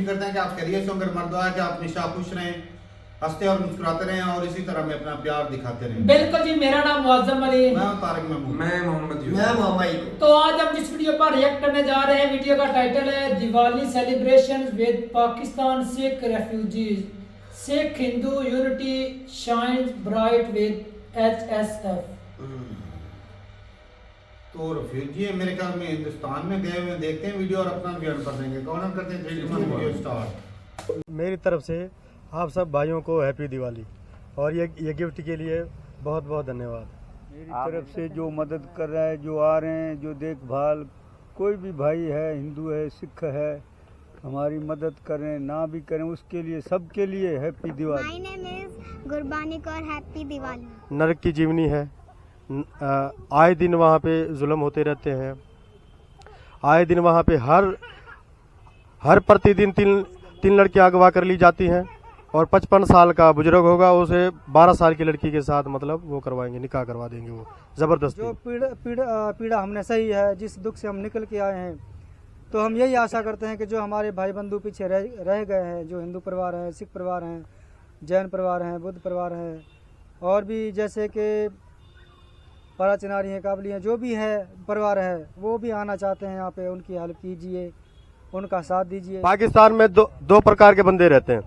उम्मीद करते हैं कि आप खैरियत से होंगे। मर्दवा है कि आप हमेशा खुश रहें, हंसते और मुस्कुराते रहें और इसी तरह में अपना प्यार दिखाते रहें। बिल्कुल जी, मेरा नाम मुअज्जम अली, मैं तारिक महमूद, मैं मोहम्मद यूसुफ, मैं मोहम्मद। तो आज हम जिस वीडियो पर रिएक्ट करने जा रहे हैं, वीडियो का टाइटल है Diwali celebration with Pakistan Sikh refugees, Sikh Hindu unity shines bright with HSF। तो रेफ्यूजी है मेरे ख्याल में हिंदुस्तान में गए हुए, देखते हैं वीडियो और अपना बयान कर देंगे। कौन करते हैं 3 वीडियो स्टार्ट। मेरी तरफ से आप सब भाइयों को हैप्पी दिवाली और ये गिफ्ट के लिए बहुत बहुत धन्यवाद। मेरी तरफ से जो मदद कर रहा है, जो आ रहे हैं, जो देखभाल, कोई भी भाई है, हिंदू है, सिख है, हमारी मदद करें ना भी करें, उसके लिए सबके लिए happy Diwali. My name is Gurbani Kaur, happy Diwali. नरक की जीवनी है, आए दिन वहाँ पे जुल्म होते रहते हैं, आए दिन वहाँ पे हर प्रतिदिन तीन लड़कियां अगवा कर ली जाती हैं और 55 साल का बुजुर्ग होगा उसे 12 साल की लड़की के साथ मतलब वो करवाएंगे, निकाह करवा देंगे वो जबरदस्ती। जो पीड़ा हमने सही है, जिस दुख से हम निकल के आए हैं, तो हम यही आशा करते हैं कि जो हमारे भाई बंधु पीछे रह गए हैं, जो हिंदू परिवार हैं, सिख परिवार हैं, जैन परिवार हैं, बुद्ध परिवार हैं, और भी जैसे कि पारा चिनारी हैं, काबली हैं, जो भी है परिवार है, वो भी आना चाहते हैं यहाँ पे, उनकी हेल्प कीजिए, उनका साथ दीजिए। पाकिस्तान में दो प्रकार के बंदे रहते हैं,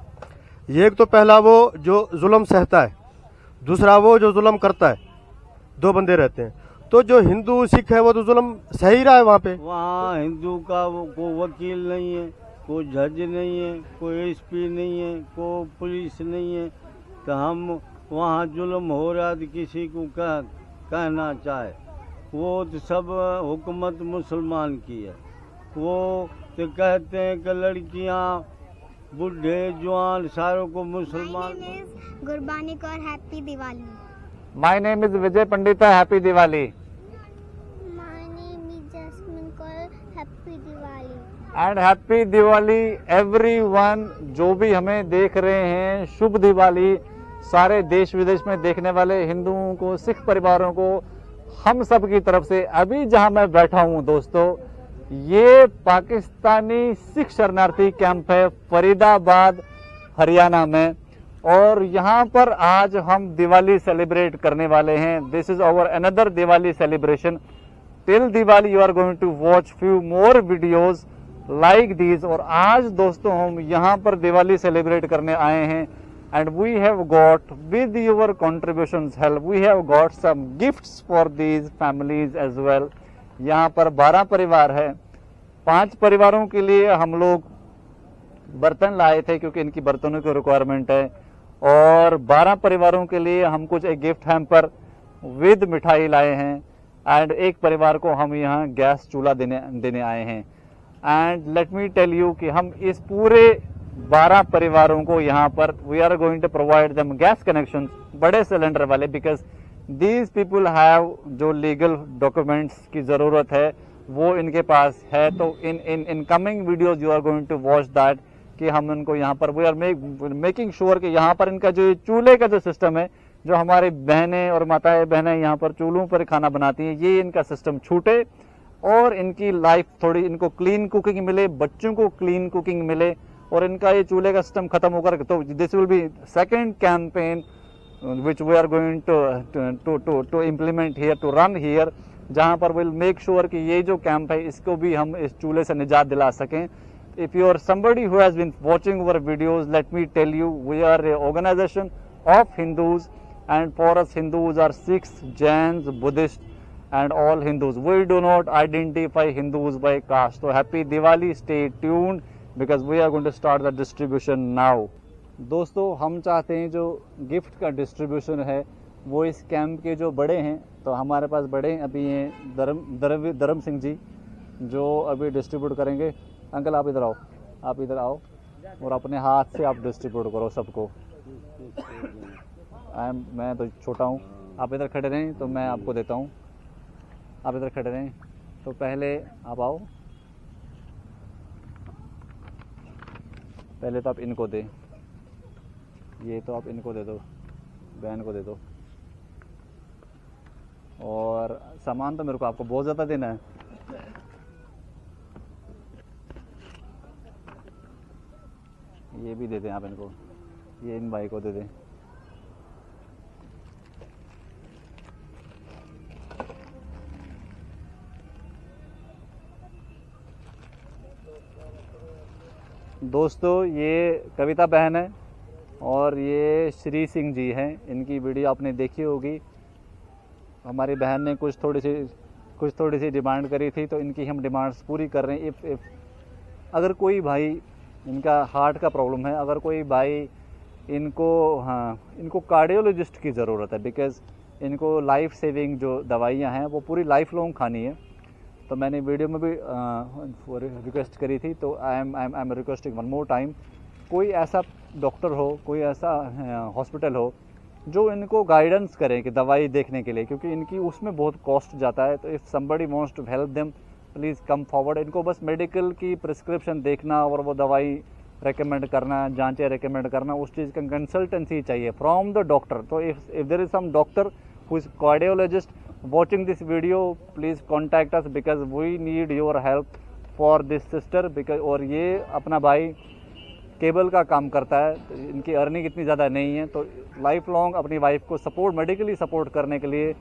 एक तो पहला वो जो जुल्म सहता है, दूसरा वो जो जुल्म करता है। 2 बंदे रहते हैं। तो जो हिंदू सिख है वो तो जुल्म सह ही रहा है वहाँ पे। वहाँ हिंदू का कोई वकील नहीं है, कोई जज नहीं है, कोई SP नहीं है, कोई पुलिस नहीं है, तो हम वहाँ जुल्म हो रहा है, किसी को कहना चाहे, वो तो सब हुकूमत मुसलमान की है। वो तो कहते हैं कि लड़कियाँ, बुढ़े, जवान, सारों को मुसलमान। My name is Gurbani Kaur, happy Diwali. My name is Vijay Pandita. Happy Diwali. My name is Jasmine Kaur, happy Diwali. And Happy Diwali everyone जो भी हमें देख रहे हैं। शुभ दिवाली सारे देश विदेश में देखने वाले हिंदुओं को, सिख परिवारों को, हम सब की तरफ से। अभी जहां मैं बैठा हूं दोस्तों, ये पाकिस्तानी सिख शरणार्थी कैंप है फरीदाबाद हरियाणा में, और यहाँ पर आज हम दिवाली सेलिब्रेट करने वाले हैं। This is our another Diwali celebration. Till Diwali you are going to watch few more videos like these. और आज दोस्तों हम यहाँ पर दिवाली सेलिब्रेट करने आए हैं, and we have got with your contributions help we have got some gifts for these families as well। यहाँ पर 12 परिवार है। 5 परिवारों के लिए हम लोग बर्तन लाए थे क्योंकि इनकी बर्तनों की रिक्वायरमेंट है, और 12 परिवारों के लिए हम कुछ एक गिफ्ट हैम्पर विद मिठाई लाए हैं, एंड एक परिवार को हम यहाँ गैस चूल्हा देने आए हैं। And let me tell you कि हम इस पूरे 12 परिवारों को यहाँ पर we are going to provide them gas connections, बड़े सिलेंडर वाले, बिकॉज दीज पीपुल हैव जो लीगल डॉक्यूमेंट्स की जरूरत है वो इनके पास है। तो in coming videos you are going to watch that कि हम इनको यहाँ पर वी आर मेकिंग श्योर कि यहाँ पर इनका जो चूल्हे का जो सिस्टम है, जो हमारी बहनें और माताएं बहनें यहाँ पर चूल्हों पर खाना बनाती हैं, ये इनका सिस्टम छूटे और इनकी लाइफ थोड़ी इनको क्लीन कुकिंग मिले, बच्चों को क्लीन कुकिंग मिले, और इनका ये चूल्हे का सिस्टम खत्म होकर, तो this will be second campaign which we are going to implement here, to run here, जहां पर we'll make sure कि ये जो कैंप है इसको भी हम इस चूल्हे से निजात दिला सकें। If you are somebody who has been watching our videos, let me tell you, we are an organization of Hindus, and for us Hindus are Sikhs, Jains, Buddhists and all Hindus. We do not identify Hindus by caste. So happy Diwali, stay tuned because we are going to start the distribution now. दोस्तों हम चाहते हैं जो gift का distribution है वो इस camp के जो बड़े हैं, तो हमारे पास बड़े अभी हैं धर्म सिंह जी जो अभी डिस्ट्रीब्यूट करेंगे। अंकल आप इधर आओ, आप इधर आओ और अपने हाथ से आप डिस्ट्रीब्यूट करो सबको। मैं तो छोटा हूँ, आप इधर खड़े रहें तो मैं आपको देता हूँ। आप इधर खड़े रहें तो पहले आप आओ, पहले तो आप इनको दें, ये तो आप इनको दे दो, बहन को दे दो, और सामान तो मेरे को आपको बहुत ज़्यादा देना है। ये भी दे दें आप इनको, ये इन भाई को दे दें। दोस्तों ये कविता बहन है और ये श्री सिंह जी हैं। इनकी वीडियो आपने देखी होगी। हमारी बहन ने कुछ थोड़ी सी डिमांड करी थी, तो इनकी हम डिमांड्स पूरी कर रहे हैं। इफ़ अगर कोई भाई, इनका हार्ट का प्रॉब्लम है, अगर कोई भाई इनको कार्डियोलॉजिस्ट की ज़रूरत है, बिकॉज़ इनको लाइफ सेविंग जो दवाइयाँ हैं वो पूरी लाइफ लॉन्ग खानी है। तो मैंने वीडियो में भी रिक्वेस्ट करी थी, तो I am requesting one more time, कोई ऐसा डॉक्टर हो, कोई ऐसा हॉस्पिटल हो जो इनको गाइडेंस करें कि दवाई देखने के लिए, क्योंकि इनकी उसमें बहुत कॉस्ट जाता है। तो if somebody wants to help them, please come forward. इनको बस मेडिकल की प्रिस्क्रिप्शन देखना और वो दवाई रेकमेंड करना, जांचें रेकमेंड करना, उस चीज़ का कंसल्टेंसी चाहिए फ्रॉम द डॉक्टर। तो if there is some doctor who is cardiologist watching this video, please contact us because we need your help for this sister, because और ये अपना भाई केबल का काम करता है, तो इनकी अर्निंग इतनी ज़्यादा नहीं है, तो लाइफ लॉन्ग अपनी वाइफ को सपोर्ट, मेडिकली सपोर्ट करने के लिए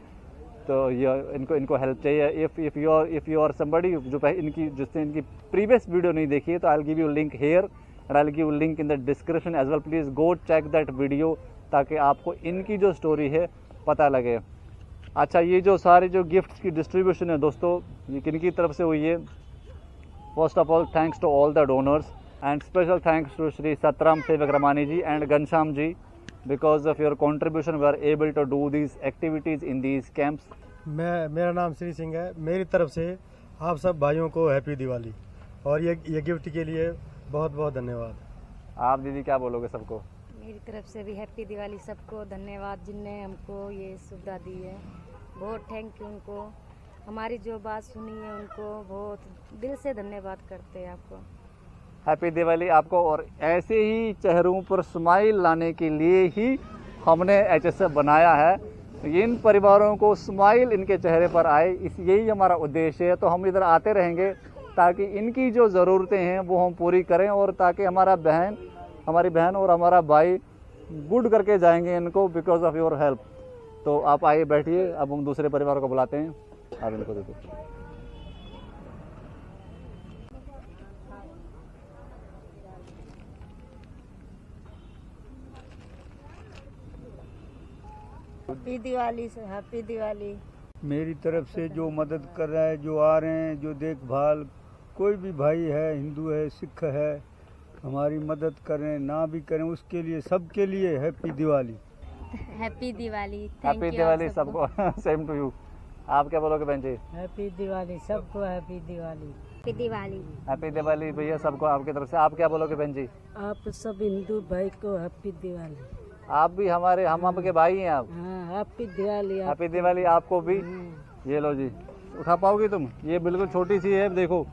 तो ये इनको हेल्प चाहिए। इफ़ यू आर समबडी जो जिसने इनकी प्रीवियस वीडियो नहीं देखी है, तो I will give you link here and I will give link in the description as well. Please go check that video ताकि आपको इनकी जो स्टोरी है पता लगे। अच्छा, ये जो सारे जो गिफ्ट्स की डिस्ट्रीब्यूशन है दोस्तों, ये किन की तरफ से हुई है? First of all thanks to all the donors and special thanks to Shri Satram Sevak Ramani ji and Ghanshyam ji, because of your contribution we are able to do these activities in these camps. मेरा नाम श्री सिंह है। मेरी तरफ से आप सब भाइयों को हैप्पी दिवाली और ये गिफ्ट के लिए बहुत बहुत धन्यवाद। आप दीदी क्या बोलोगे सबको? मेरी तरफ से भी हैप्पी दिवाली सबको। धन्यवाद जिनने हमको ये सुविधा दी है, बहुत थैंक यू उनको। हमारी जो बात सुनी है उनको बहुत दिल से धन्यवाद करते हैं आपको। हैप्पी दिवाली आपको। और ऐसे ही चेहरों पर स्माइल लाने के लिए ही हमने HSF बनाया है। इन परिवारों को स्माइल इनके चेहरे पर आए, यही हमारा उद्देश्य है। तो हम इधर आते रहेंगे ताकि इनकी जो ज़रूरतें हैं वो हम पूरी करें और ताकि हमारी बहन और हमारा भाई गुड करके जाएंगे इनको बिकॉज ऑफ योर हेल्प। तो आप आइए बैठिए, अब हम दूसरे परिवार को बुलाते हैं। आप इनको दे दो। हैप्पी दिवाली से हैप्पी दिवाली। मेरी तरफ से जो मदद कर रहा है, जो आ रहे हैं, जो देखभाल, कोई भी भाई है, हिंदू है, सिख है, हमारी मदद करें ना भी करें, उसके लिए सबके लिए happy Diwali. Happy Diwali. Happy Diwali सबको। Same to you. आप क्या बोलोगे बहन जी? हैप्पी दिवाली सबको, happy Diwali. Happy Diwali. Happy Diwali भैया सबको आपकी तरफ से। आप क्या बोलोगे बहन जी? आप सब हिंदू भाई को हैप्पी दिवाली। आप भी हम आपके भाई हैं आप। हाँ, हैप्पी दिवाली। हैप्पी दिवाली आपको भी। ये लो जी, उठा पाओगी तुम? ये बिल्कुल छोटी सी है, देखो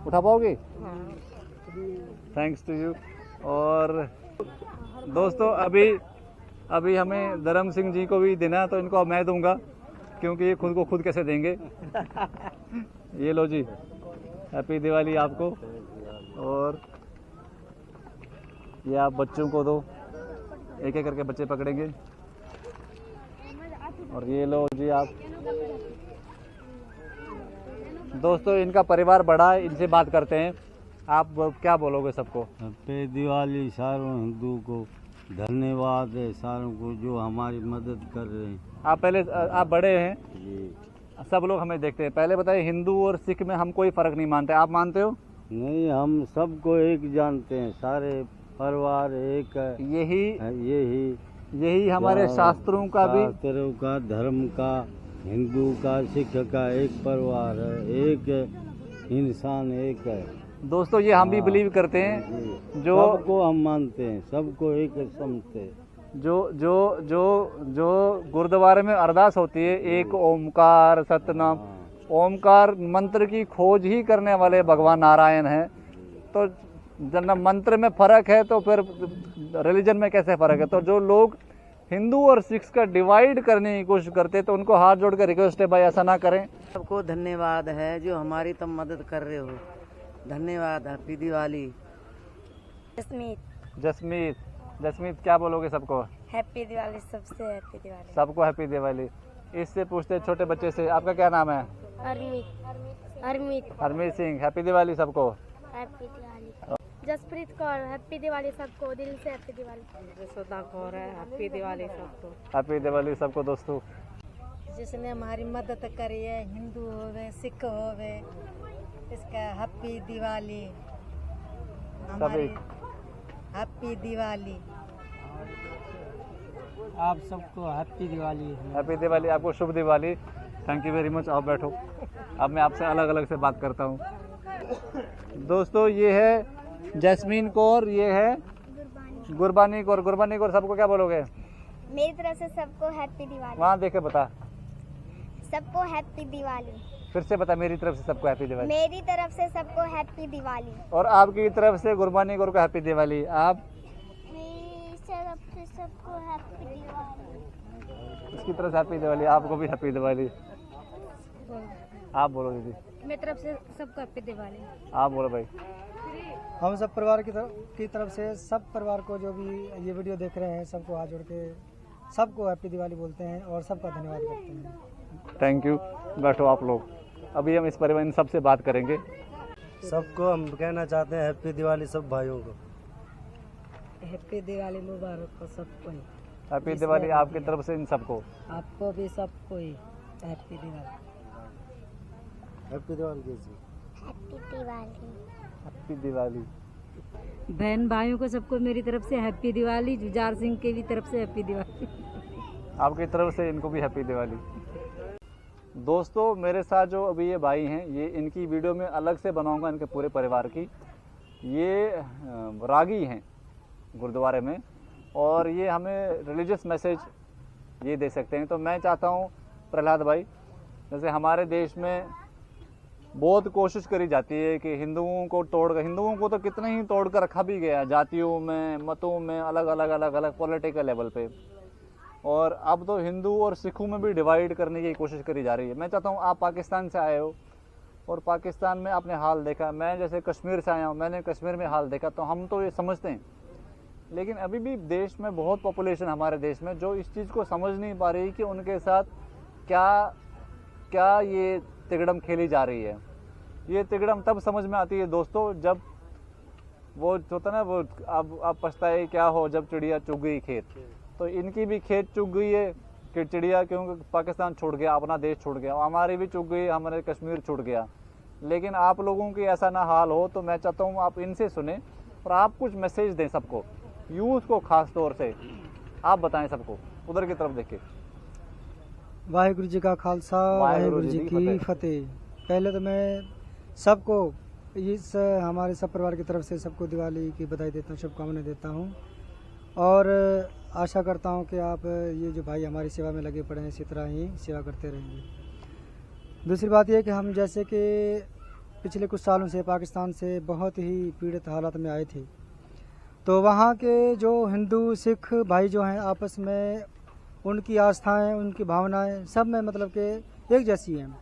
उठा पाओगी? Thanks to you. और दोस्तों अभी हमें धर्म सिंह जी को भी देना है, तो इनको मैं दूंगा क्योंकि ये खुद को खुद कैसे देंगे। ये लो जी, हैप्पी दिवाली आपको। और ये आप बच्चों को दो, एक एक करके बच्चे पकड़ेंगे। और ये लो जी आप। दोस्तों इनका परिवार बड़ा है, इनसे बात करते हैं। आप क्या बोलोगे सबको? हैप्पी दिवाली। सारों हिंदू को धन्यवाद है, सारों को जो हमारी मदद कर रहे हैं। आप बड़े हैं जी। सब लोग हमें देखते हैं। पहले बताइए, हिंदू और सिख में हम कोई फर्क नहीं मानते, आप मानते हो? नहीं, हम सबको एक जानते हैं, सारे परिवार एक है। यही हमारे शास्त्रों का भी, शास्त्रों का, धर्म का, हिंदू का, सिख का एक परिवार है, एक इंसान एक है। दोस्तों ये हम भी बिलीव करते हैं। जो सबको हम मानते हैं, सबको एक समझते हैं। जो गुरुद्वारे में अरदास होती है, एक ओमकार सतनाम, ओमकार मंत्र की खोज ही करने वाले भगवान नारायण हैं। तो जब मंत्र में फर्क है तो फिर रिलीजन में कैसे फर्क है? तो जो लोग हिंदू और सिख का डिवाइड करने की कोशिश करते हैं, तो उनको हाथ जोड़ कर रिक्वेस्ट है, भाई ऐसा ना करें। सबको धन्यवाद है जो हमारी तुम मदद कर रहे हो। धन्यवाद। हैप्पी दिवाली। स्मित जसमीत क्या बोलोगे सबको? हैप्पी दिवाली, सबसे हैप्पी दिवाली। सबको हैप्पी दिवाली। इससे पूछते हैं छोटे बच्चे से, आपका क्या नाम है? हरमीत सिंह। हैप्पी दिवाली सबको। हैप्पी दिवाली। जसप्रीत कौर, हैप्पी दिवाली सबको, दिल से हैप्पी दिवाली। यशोदा कौर है, हैप्पी दिवाली सबको। हैप्पी दिवाली सबको दोस्तों। जिसने हमारी मदद करी है, हिंदू होवे सिख होवे, इसका हैप्पी दिवाली। हमारी हैप्पी दिवाली। आप सबको हैप्पी दिवाली। हैप्पी दिवाली, आपको शुभ Diwali. Thank you very much. आप बैठो, अब मैं आपसे अलग अलग से बात करता हूँ। दोस्तों ये है जैस्मीन कौर, ये है गुरबानी कौर। गुरबानी कौर सबको क्या बोलोगे? मेरी तरफ से सबको हैप्पी दिवाली। वहाँ देखे बता, सबको हैप्पी दिवाली। फिर से बता, मेरी तरफ से सबको हैप्पी दिवाली। मेरी तरफ से सबको हैप्पी दिवाली। और आपकी तरफ से गुरबानी कौर को हैप्पी दिवाली। आप? मेरी तरफ से सबको हैप्पी दिवाली। उसकी तरफ से हैप्पी दिवाली, आपको भी हैप्पी दिवाली। आप बोलो दीदी। मेरी तरफ से सबको हैप्पी दिवाली। आप बोलो भाई। हम सब परिवार की तरफ से सब परिवार को जो भी ये वीडियो देख रहे हैं सबको हाथ जोड़ के सबको हैप्पी दिवाली बोलते हैं और सबका धन्यवाद करते हैं। Thank you. बैठो आप लोग, अभी हम इस परिवार इन सबसे बात करेंगे। सबको हम कहना चाहते हैं हैप्पी दिवाली सब भाइयों को। हैप्पी दिवाली मुबारक हो सबको ही। हैप्पी दिवाली आपकी तरफ से इन सबको। आपको भी सबको ही हैप्पी दिवाली। हैप्पी दिवाली कैसी? हैप्पी दिवाली। हैप्पी दिवाली। बहन भाइयों को सबको मेरी तरफ से हैप्पी दिवाली। जुजार सिंह की भी तरफ से हैप्पी दिवाली। आपकी तरफ से इनको भी हैप्पी दिवाली। दोस्तों मेरे साथ जो अभी ये भाई हैं, ये इनकी वीडियो में अलग से बनाऊंगा इनके पूरे परिवार की। ये रागी हैं गुरुद्वारे में और ये हमें रिलीजियस मैसेज ये दे सकते हैं। तो मैं चाहता हूँ प्रहलाद भाई, जैसे हमारे देश में बहुत कोशिश करी जाती है कि हिंदुओं को तो कितने ही तोड़ कर रखा भी गया, जातियों में, मतों में, अलग अलग पॉलिटिकल लेवल पे। और अब तो हिंदू और सिखों में भी डिवाइड करने की कोशिश करी जा रही है। मैं चाहता हूँ, आप पाकिस्तान से आए हो और पाकिस्तान में आपने हाल देखा, मैं जैसे कश्मीर से आया हूँ, मैंने कश्मीर में हाल देखा, तो हम तो ये समझते हैं। लेकिन अभी भी देश में बहुत पॉपुलेशन हमारे देश में जो इस चीज़ को समझ नहीं पा रही कि उनके साथ क्या ये तिगड़म खेली जा रही है। ये तिगड़म तब समझ में आती है दोस्तों जब वो होता ना, वो अब पछताए क्या हो जब चिड़िया चुग गई खेत। तो इनकी भी खेत चुग गई है कि चिड़िया क्योंकि पाकिस्तान छोड़ गया, अपना देश छोड़ गया, हमारी भी चुग गई, हमारे कश्मीर छूट गया। लेकिन आप लोगों की ऐसा ना हाल हो, तो मैं चाहता हूँ आप इनसे सुने और आप कुछ मैसेज दें सबको, यूथ को खास तौर से आप बताएं सबको। उधर की तरफ देखिए। वाहिगुरु जी का खालसा, वाहिगुरु जी की फतेह। पहले तो मैं सबको इस हमारे सब परिवार की तरफ से सबको दिवाली की बधाई देता हूँ, शुभकामनाएं देता हूँ और आशा करता हूँ कि आप ये जो भाई हमारी सेवा में लगे पड़े हैं इसी तरह ही सेवा करते रहेंगे। दूसरी बात यह कि हम जैसे कि पिछले कुछ सालों से पाकिस्तान से बहुत ही पीड़ित हालात में आए थे, तो वहाँ के जो हिंदू सिख भाई जो हैं आपस में उनकी आस्थाएं, उनकी भावनाएं सब में मतलब कि एक जैसी हैं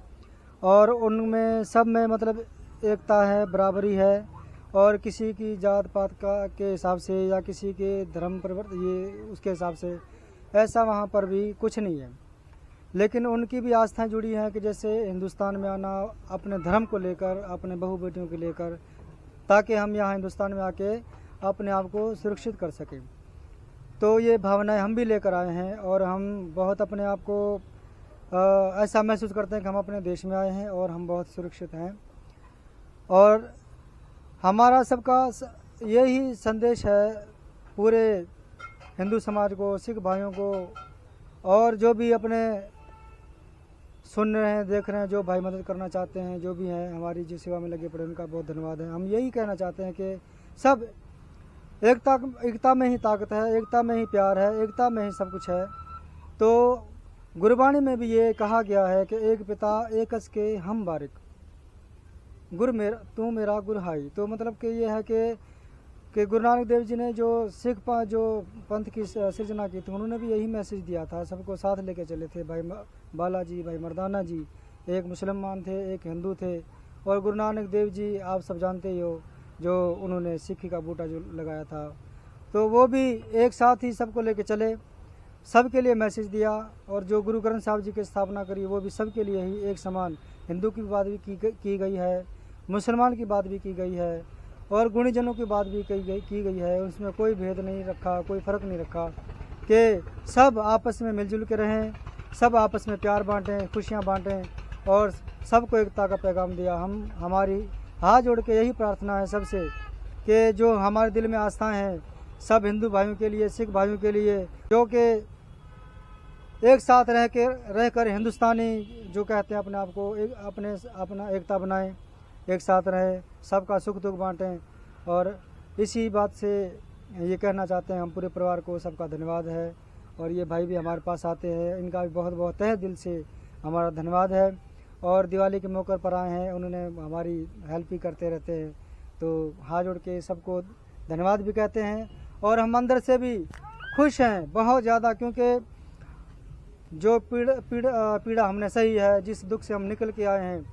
और उनमें सब में मतलब एकता है, बराबरी है और किसी की जात पात के हिसाब से या किसी के धर्म ये उसके हिसाब से ऐसा वहाँ पर भी कुछ नहीं है। लेकिन उनकी भी आस्थाएं जुड़ी हैं कि जैसे हिंदुस्तान में आना अपने धर्म को लेकर, अपने बहू बेटियों को लेकर, ताकि हम यहाँ हिंदुस्तान में आके अपने आप को सुरक्षित कर सकें। तो ये भावनाएं हम भी लेकर आए हैं और हम बहुत अपने आप को ऐसा महसूस करते हैं कि हम अपने देश में आए हैं और हम बहुत सुरक्षित हैं। और हमारा सबका यही संदेश है पूरे हिंदू समाज को, सिख भाइयों को और जो भी अपने सुन रहे हैं, देख रहे हैं, जो भाई मदद करना चाहते हैं, जो भी हैं हमारी जो सेवा में लगे पड़े, उनका बहुत धन्यवाद है। हम यही कहना चाहते हैं कि सब एकता में ही ताकत है, एकता में ही प्यार है, एकता में ही सब कुछ है। तो गुरबाणी में भी ये कहा गया है कि एक पिता एक अस के हम बारिक, गुरु मेरा तू मेरा गुरु हाई। तो मतलब कि ये है कि गुरु नानक देव जी ने जो सिख जो पंथ की सृजना की थी, उन्होंने भी यही मैसेज दिया था, सबको साथ लेके चले थे। भाई बालाजी, भाई मर्दाना जी, एक मुसलमान थे, एक हिंदू थे और गुरु नानक देव जी आप सब जानते ही हो जो उन्होंने सिक्खी का बूटा जो लगाया था। तो वो भी एक साथ ही सबको लेके चले, सबके लिए मैसेज दिया। और जो गुरु ग्रंथ साहब जी की स्थापना करी वो भी सबके लिए ही एक समान, हिंदू की बात भी की गई है, मुसलमान की बात भी की गई है और गुणीजनों की बात भी की गई है। उसमें कोई भेद नहीं रखा, कोई फ़र्क नहीं रखा कि सब आपस में मिलजुल के रहें, सब आपस में प्यार बांटें, खुशियाँ बांटें और सबको एकता का पैगाम दिया। हमारी हाथ जोड़ के यही प्रार्थना है सबसे कि जो हमारे दिल में आस्थाएं हैं सब हिंदू भाइयों के लिए, सिख भाइयों के लिए, जो कि एक साथ रहकर हिंदुस्तानी जो कहते हैं अपने आप को अपना एकता बनाएं, एक साथ रहें, सबका सुख दुख बांटें। और इसी बात से ये कहना चाहते हैं हम पूरे परिवार को सबका धन्यवाद है। और ये भाई भी हमारे पास आते हैं, इनका भी बहुत बहुत तहे दिल से हमारा धन्यवाद है। और दिवाली के मौके पर आए हैं, उन्होंने हमारी हेल्प भी करते रहते हैं, तो हाथ जोड़ के सबको धन्यवाद भी कहते हैं। और हम अंदर से भी खुश हैं बहुत ज़्यादा, क्योंकि जो पीड़ा हमने सही है, जिस दुख से हम निकल के आए हैं,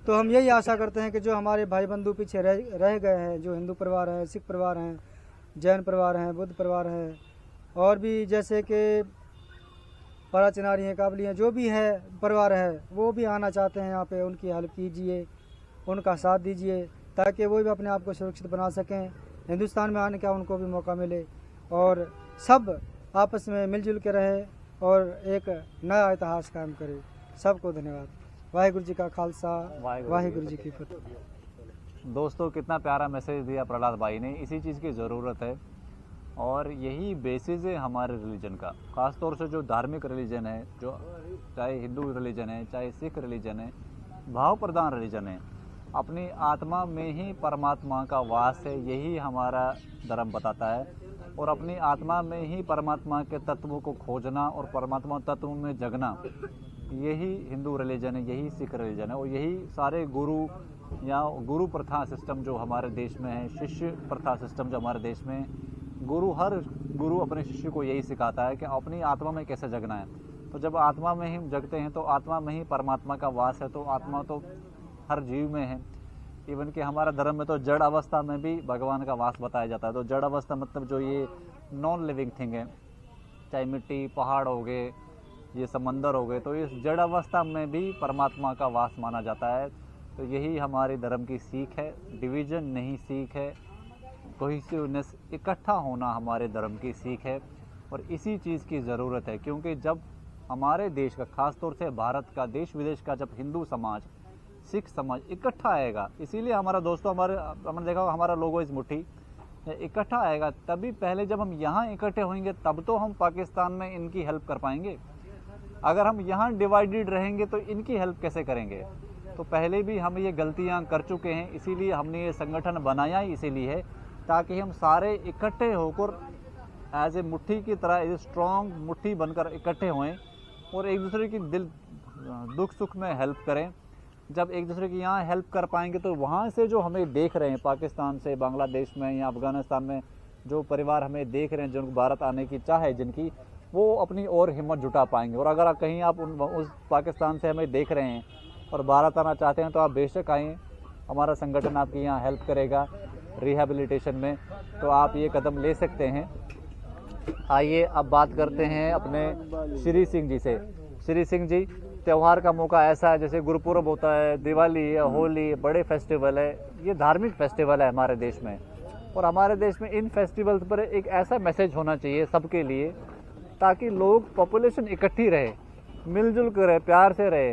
तो हम यही आशा करते हैं कि जो हमारे भाई बंधु पीछे रह गए हैं, जो हिंदू परिवार हैं, सिख परिवार हैं, जैन परिवार हैं, बुद्ध परिवार हैं, और भी जैसे कि पराचिनारी हैं, काबली हैं, जो भी है परिवार है, वो भी आना चाहते हैं यहाँ पे, उनकी हेल्प कीजिए, उनका साथ दीजिए ताकि वो भी अपने आप को सुरक्षित बना सकें, हिंदुस्तान में आने का उनको भी मौका मिले और सब आपस में मिलजुल के रहे और एक नया इतिहास कायम करे। सबको धन्यवाद। वाहिगुरु जी का खालसा, वाहिगुरु जी की फतेह। दोस्तों, कितना प्यारा मैसेज दिया प्रहलाद भाई ने। इसी चीज़ की ज़रूरत है और यही बेसिस है हमारे रिलीजन का। ख़ास तौर से जो धार्मिक रिलीजन है, जो चाहे हिंदू रिलीजन है, चाहे सिख रिलीजन है, भाव प्रधान रिलीजन है, अपनी आत्मा में ही परमात्मा का वास है, यही हमारा धर्म बताता है। और अपनी आत्मा में ही परमात्मा के तत्वों को खोजना और परमात्मा तत्वों में जगना, यही हिंदू रिलीजन है, यही सिख रिलीजन है। और यही सारे गुरु या गुरु प्रथा सिस्टम जो हमारे देश में है, शिष्य प्रथा सिस्टम जो हमारे देश में है, हर गुरु अपने शिष्य को यही सिखाता है कि अपनी आत्मा में कैसे जगना है। तो जब आत्मा में ही जगते हैं तो आत्मा में ही परमात्मा का वास है, तो आत्मा तो हर जीव में है। इवन कि हमारा धर्म में तो जड़ अवस्था में भी भगवान का वास बताया जाता है। तो जड़ अवस्था मतलब जो ये नॉन लिविंग थिंग है, चाहे मिट्टी, पहाड़ हो गए, ये समंदर हो गए, तो इस जड़ अवस्था में भी परमात्मा का वास माना जाता है। तो यही हमारे धर्म की सीख है, डिवीज़न नहीं सीख है, कोहेसिवनेस, इकट्ठा होना हमारे धर्म की सीख है। और इसी चीज़ की ज़रूरत है, क्योंकि जब हमारे देश का, ख़ास तौर से भारत का, देश विदेश का जब हिंदू समाज, सिख समाज इकट्ठा आएगा, इसीलिए हमारा दोस्तों, हमने देखा हमारा लोगो इस मुट्ठी इकट्ठा आएगा, तभी पहले जब हम यहाँ इकट्ठे होंगे तब तो हम पाकिस्तान में इनकी हेल्प कर पाएंगे। अगर हम यहाँ डिवाइडेड रहेंगे तो इनकी हेल्प कैसे करेंगे। तो पहले भी हम ये गलतियाँ कर चुके हैं, इसीलिए हमने ये संगठन बनाया ही इसीलिए है ताकि हम सारे इकट्ठे होकर एज ए मुट्ठी की तरह, एज ए स्ट्रॉन्ग मुट्ठी बनकर इकट्ठे होएं और एक दूसरे की दिल दुख सुख में हेल्प करें। जब एक दूसरे की यहाँ हेल्प कर पाएंगे तो वहाँ से जो हमें देख रहे हैं, पाकिस्तान से, बांग्लादेश में या अफ़गानिस्तान में जो परिवार हमें देख रहे हैं, जिनको भारत आने की चाह है जिनकी, वो अपनी और हिम्मत जुटा पाएंगे। और अगर कहीं आप उस पाकिस्तान से हमें देख रहे हैं और भारत आना चाहते हैं तो आप बेशक आएँ, हमारा संगठन आपकी यहाँ हेल्प करेगा रिहैबिलिटेशन में, तो आप ये कदम ले सकते हैं। आइए अब बात करते हैं अपने श्री सिंह जी से। श्री सिंह जी, त्यौहार का मौका ऐसा है जैसे गुरुपुरब होता है, दिवाली है, होली, बड़े फेस्टिवल है, ये धार्मिक फेस्टिवल है हमारे देश में। और हमारे देश में इन फेस्टिवल्स पर एक ऐसा मैसेज होना चाहिए सबके लिए ताकि लोग, पॉपुलेशन इकट्ठी रहे, मिलजुल कर रहे, प्यार से रहे।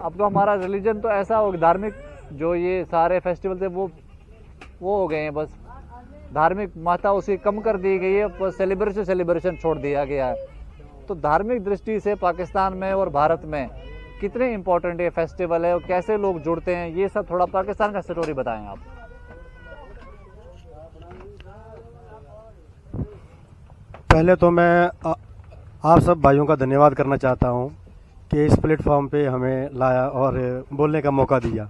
अब तो हमारा रिलीजन तो ऐसा हो, धार्मिक जो ये सारे फेस्टिवल थे वो हो गए हैं, बस धार्मिक महत्ता उसकी कम कर दी गई है, बस सेलिब्रेशन छोड़ दिया गया है। तो धार्मिक दृष्टि से पाकिस्तान में और भारत में कितने इम्पोर्टेंट ये फेस्टिवल है और कैसे लोग जुड़ते हैं, ये सब थोड़ा पाकिस्तान का स्टोरी बताएं आप। पहले तो मैं आप सब भाइयों का धन्यवाद करना चाहता हूं कि इस प्लेटफॉर्म पे हमें लाया और बोलने का मौका दिया।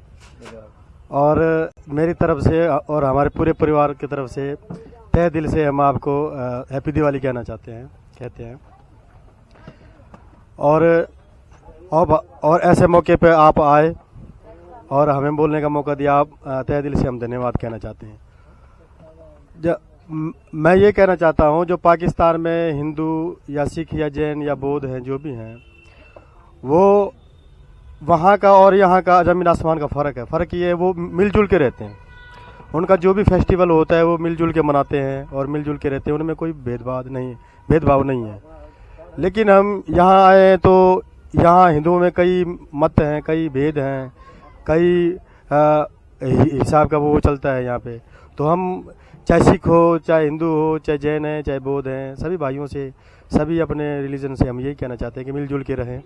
और मेरी तरफ से और हमारे पूरे परिवार की तरफ से तहे दिल से हम आपको हैप्पी दिवाली कहते हैं। और ऐसे मौके पे आप आए और हमें बोलने का मौका दिया, आप तहे दिल से हम धन्यवाद कहना चाहते हैं। मैं ये कहना चाहता हूँ, जो पाकिस्तान में हिंदू या सिख या जैन या बौद्ध हैं, जो भी हैं, वो वहाँ का और यहाँ का ज़मीन आसमान का फ़र्क है। फ़र्क ये है, वो मिलजुल के रहते हैं। उनका जो भी फेस्टिवल होता है वो मिलजुल के मनाते हैं और मिलजुल के रहते हैं, उनमें कोई भेदभाव नहीं है। लेकिन हम यहाँ आए तो यहाँ हिंदुओं में कई मत हैं, कई भेद हैं, कई हिसाब का वो चलता है यहाँ पे। तो हम चाहे सिख हो, चाहे हिंदू हो, चाहे जैन है, चाहे बौद्ध हैं, सभी भाइयों से, सभी अपने रिलीजन से हम यही कहना चाहते हैं कि मिलजुल के रहें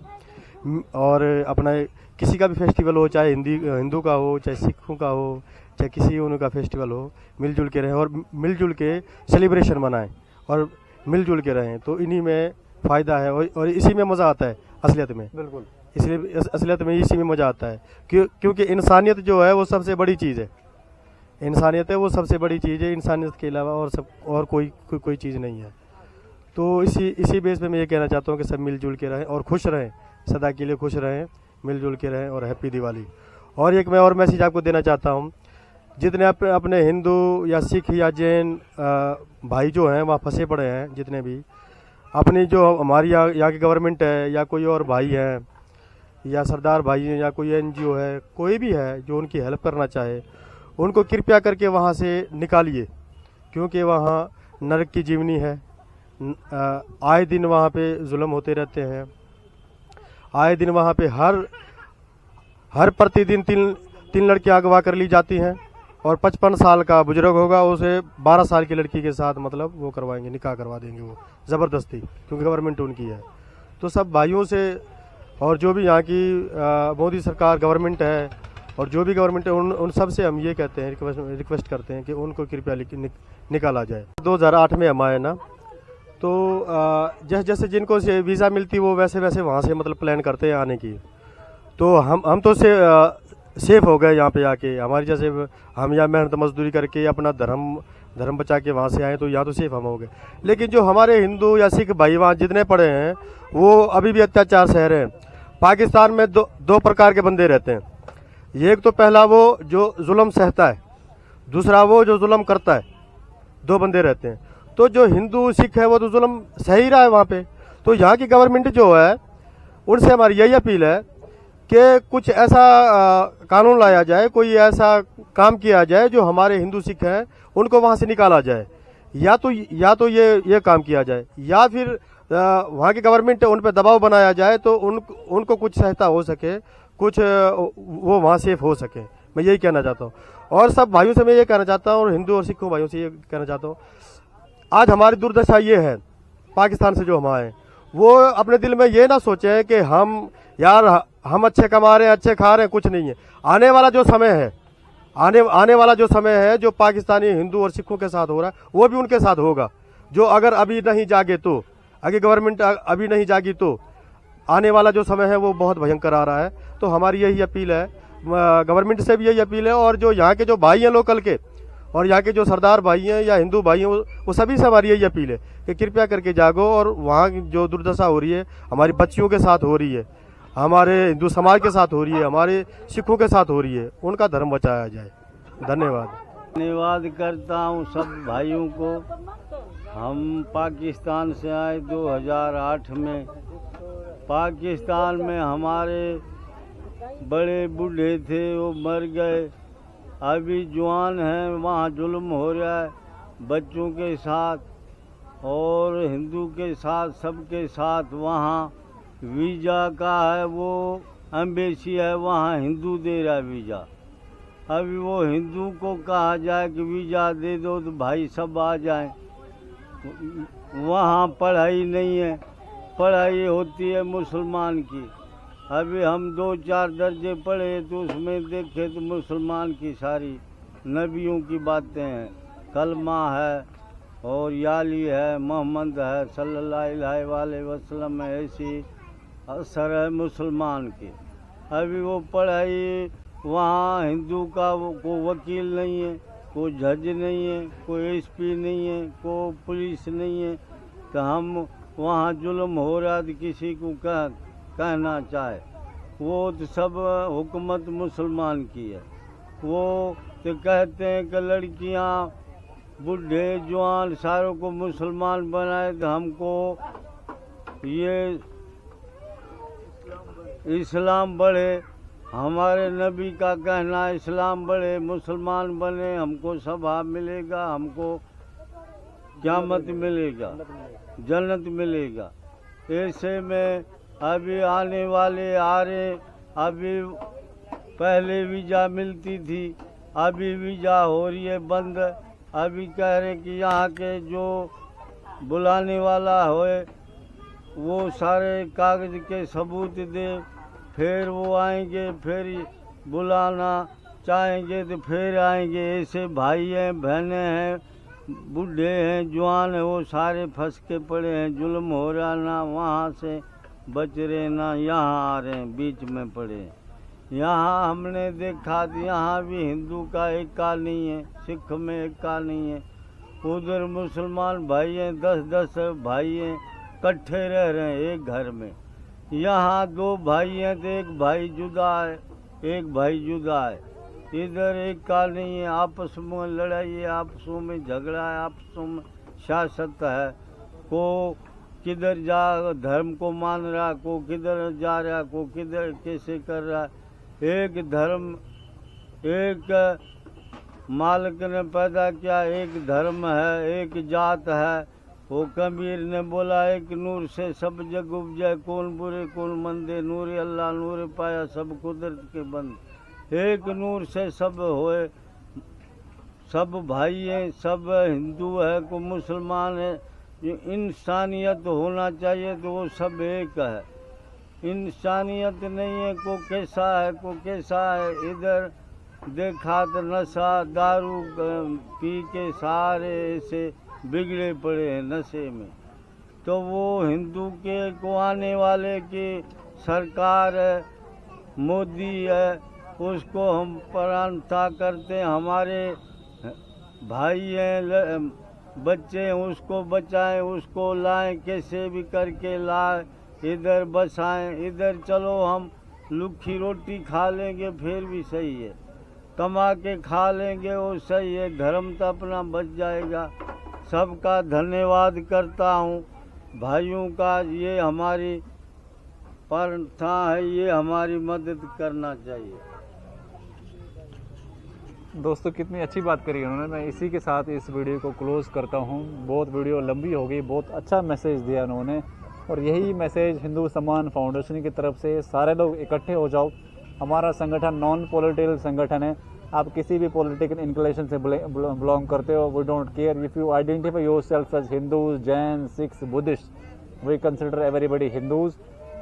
और अपना किसी का भी फेस्टिवल हो, चाहे हिंदू का हो, चाहे सिखों का हो, चाहे किसी उनका फेस्टिवल हो, मिलजुल के रहें और मिलजुल के सेलिब्रेशन मनाएं और मिलजुल के रहें। तो इन्हीं में फ़ायदा है और इसी में मज़ा आता है असलियत में। बिल्कुल, इसलिए असलियत में इसी में मज़ा आता है क्योंकि इंसानियत जो है वो सबसे बड़ी चीज़ है। इंसानियत है वो सबसे बड़ी चीज़ है, इंसानियत के अलावा और कोई चीज़ नहीं है। तो इसी बेस पे मैं ये कहना चाहता हूँ कि सब मिलजुल के रहें और खुश रहें, सदा के लिए खुश रहें, मिलजुल के रहें और हैप्पी दिवाली। और एक मैं और मैसेज आपको देना चाहता हूँ, जितने अपने हिंदू या सिख या जैन भाई जो हैं वहाँ फंसे पड़े हैं, जितने भी अपनी जो हमारी यहाँ की गवर्नमेंट है या कोई और भाई है या सरदार भाई हैं या कोई NGO है, कोई भी है जो उनकी हेल्प करना चाहे, उनको कृपया करके वहाँ से निकालिए, क्योंकि वहाँ नरक की जीवनी है। आए दिन वहाँ पे जुल्म होते रहते हैं, आए दिन वहाँ पे हर प्रतिदिन तीन लड़कियाँ अगवा कर ली जाती हैं और 55 साल का बुजुर्ग होगा, उसे 12 साल की लड़की के साथ मतलब वो करवाएंगे, निकाह करवा देंगे वो ज़बरदस्ती, क्योंकि गवर्नमेंट उनकी है। तो सब भाइयों से और जो भी यहाँ की मोदी सरकार गवर्नमेंट है और जो भी गवर्नमेंट है उन सब से हम ये कहते हैं, रिक्वेस्ट करते हैं कि उनको कृपया निकाला जाए। 2008 में हम आए ना, तो जैसे जिनको से वीज़ा मिलती वो वैसे वहाँ से मतलब प्लान करते हैं आने की। तो हम तो सेफ हो गए यहाँ पे आके। हमारी जैसे हम यहाँ मेहनत मजदूरी करके अपना धर्म बचा के वहाँ से आए, तो यहाँ तो सेफ हम हो गए। लेकिन जो हमारे हिंदू या सिख भाई वहाँ जितने पड़े हैं वो अभी भी अत्याचार सह रहे हैं। पाकिस्तान में दो प्रकार के बंदे रहते हैं। एक तो पहला वो जो जुल्म सहता है, दूसरा वो जो जुल्म करता है। दो बंदे रहते हैं। तो जो हिंदू सिख है वो तो जुल्म सह ही रहा है वहाँ पे। तो यहाँ की गवर्नमेंट जो है उनसे हमारी यही अपील है कि कुछ ऐसा कानून लाया जाए, कोई ऐसा काम किया जाए जो हमारे हिंदू सिख हैं उनको वहाँ से निकाला जाए। या तो ये काम किया जाए, या फिर वहाँ की गवर्नमेंट उन पर दबाव बनाया जाए तो उनको कुछ सहायता हो सके, कुछ वो वहाँ सेफ हो सके। मैं यही कहना चाहता हूँ। और सब भाइयों से मैं ये कहना चाहता हूँ और हिंदू और सिखों भाइयों से ये कहना चाहता हूँ, आज हमारी दुर्दशा ये है पाकिस्तान से जो हम आए, वो अपने दिल में ये ना सोचे कि हम अच्छे कमा रहे हैं, अच्छे खा रहे हैं, कुछ नहीं है। आने वाला जो समय है, आने वाला जो समय है जो पाकिस्तानी हिंदू और सिखों के साथ हो रहा है वो भी उनके साथ होगा। जो अगर अभी नहीं जागे तो, अगर गवर्नमेंट अभी नहीं जागी तो आने वाला जो समय है वो बहुत भयंकर आ रहा है। तो हमारी यही अपील है, गवर्नमेंट से भी यही अपील है और जो यहाँ के जो भाई हैं लोकल के और यहाँ के जो सरदार भाई हैं या हिंदू भाई हैं वो सभी से हमारी यही अपील है कि कृपया करके जागो। और वहाँ जो दुर्दशा हो रही है हमारी बच्चियों के साथ हो रही है, हमारे हिंदू समाज के साथ हो रही है, हमारे सिखों के साथ हो रही है, उनका धर्म बचाया जाए। धन्यवाद करता हूँ सब भाइयों को। हम पाकिस्तान से आए 2008 में। पाकिस्तान में हमारे बड़े बूढ़े थे वो मर गए, अभी जवान हैं, वहाँ जुल्म हो रहा है बच्चों के साथ और हिंदू के साथ, सबके साथ। वहाँ वीज़ा का है वो एम्बेसी है, वहाँ हिंदू दे रहा है वीज़ा। अभी वो हिंदू को कहा जाए कि वीज़ा दे दो तो भाई सब आ जाएं। वहाँ पढ़ाई नहीं है, पढ़ाई होती है मुसलमान की। अभी हम 2-4 दर्जे पढ़े तो उसमें देखे तो मुसलमान की सारी नबियों की बातें हैं, कलमा है और याली है, मोहम्मद है सल्लल्लाहु अलैहि वसल्लम है, ऐसी असर है मुसलमान की। अभी वो पढ़ाई वहाँ हिंदू का कोई वकील नहीं है, कोई जज नहीं है, कोई SP नहीं है, कोई पुलिस नहीं है। तो हम वहाँ जुल्म हो रहा तो किसी को कहना चाहे, वो तो सब हुकूमत मुसलमान की है। वो तो कहते हैं कि लड़कियाँ बूढ़े जवान सारों को मुसलमान बनाए, तो हमको ये इस्लाम बढ़े। हमारे नबी का कहना इस्लाम बढ़े, मुसलमान बने, हमको सवाब मिलेगा, हमको क़यामत मिलेगा, जन्नत मिलेगा। ऐसे में अभी आने वाले आ रहे, अभी पहले वीज़ा मिलती थी, अभी वीज़ा हो रही है बंद। अभी कह रहे कि यहाँ के जो बुलाने वाला होए वो सारे कागज़ के सबूत दे, फिर वो आएंगे, फिर बुलाना चाहेंगे तो फिर आएंगे। ऐसे भाई हैं, बहनें हैं, बूढ़े हैं, जवान हैं, वो सारे फंस के पड़े हैं। जुल्म हो रहा, ना वहाँ से बच रहे, ना यहाँ आ रहे हैं, बीच में पड़े हैं। यहाँ हमने देखा तो यहाँ भी हिंदू का एका नहीं है, सिख में एका नहीं है। उधर मुसलमान भाई हैं, 10-10 भाई हैं, इकट्ठे रह रहे हैं एक घर में। यहाँ 2 भाई हैं तो एक भाई जुदा है, एक भाई जुदा है। इधर एक का नहीं है, आपस में लड़ाई है, आपसों में झगड़ा है, आपसों में सियासत है। को किधर जा धर्म को मान रहा, को किधर जा रहा, को किधर कैसे कर रहा है। एक धर्म, एक मालिक ने पैदा किया, एक धर्म है, एक जात है। वो कबीर ने बोला, एक नूर से सब जग उपजे, कौन बुरे कौन मंदे, नूर अल्लाह नूर पाया सब कुदरत के बंद। एक नूर से सब होए, सब भाई हैं, सब हिंदू है, को मुसलमान है। जो इंसानियत होना चाहिए तो वो सब एक है। इंसानियत नहीं है, को कैसा है, को कैसा है। इधर देखा तो नशा दारू पी के सारे ऐसे बिगड़े पड़े हैं नशे में। तो वो हिंदू के को आने वाले की सरकार है, मोदी है, उसको हम प्रार्थना करते हैं। हमारे भाई हैं, बच्चे हैं, उसको बचाएं, उसको लाएं, कैसे भी करके लाएं, इधर बसाएं। इधर चलो हम लुखी रोटी खा लेंगे फिर भी सही है, कमा के खा लेंगे वो सही है, धर्म तो अपना बच जाएगा। सबका धन्यवाद करता हूँ भाइयों का। ये हमारी प्रार्थना है, ये हमारी मदद करना चाहिए। दोस्तों कितनी अच्छी बात करी उन्होंने। मैं इसी के साथ इस वीडियो को क्लोज़ करता हूँ। बहुत वीडियो लंबी हो गई, बहुत अच्छा मैसेज दिया उन्होंने। और यही मैसेज हिंदू सम्मान फाउंडेशन की तरफ से सारे लोग इकट्ठे हो जाओ। हमारा संगठन नॉन पॉलिटिकल संगठन है। आप किसी भी पॉलिटिकल इंक्लिनेशन से बिलोंग करते हो, we don't care if you identify yourself as Hindus, Jain, Sikhs, Buddhist. We consider everybody Hindus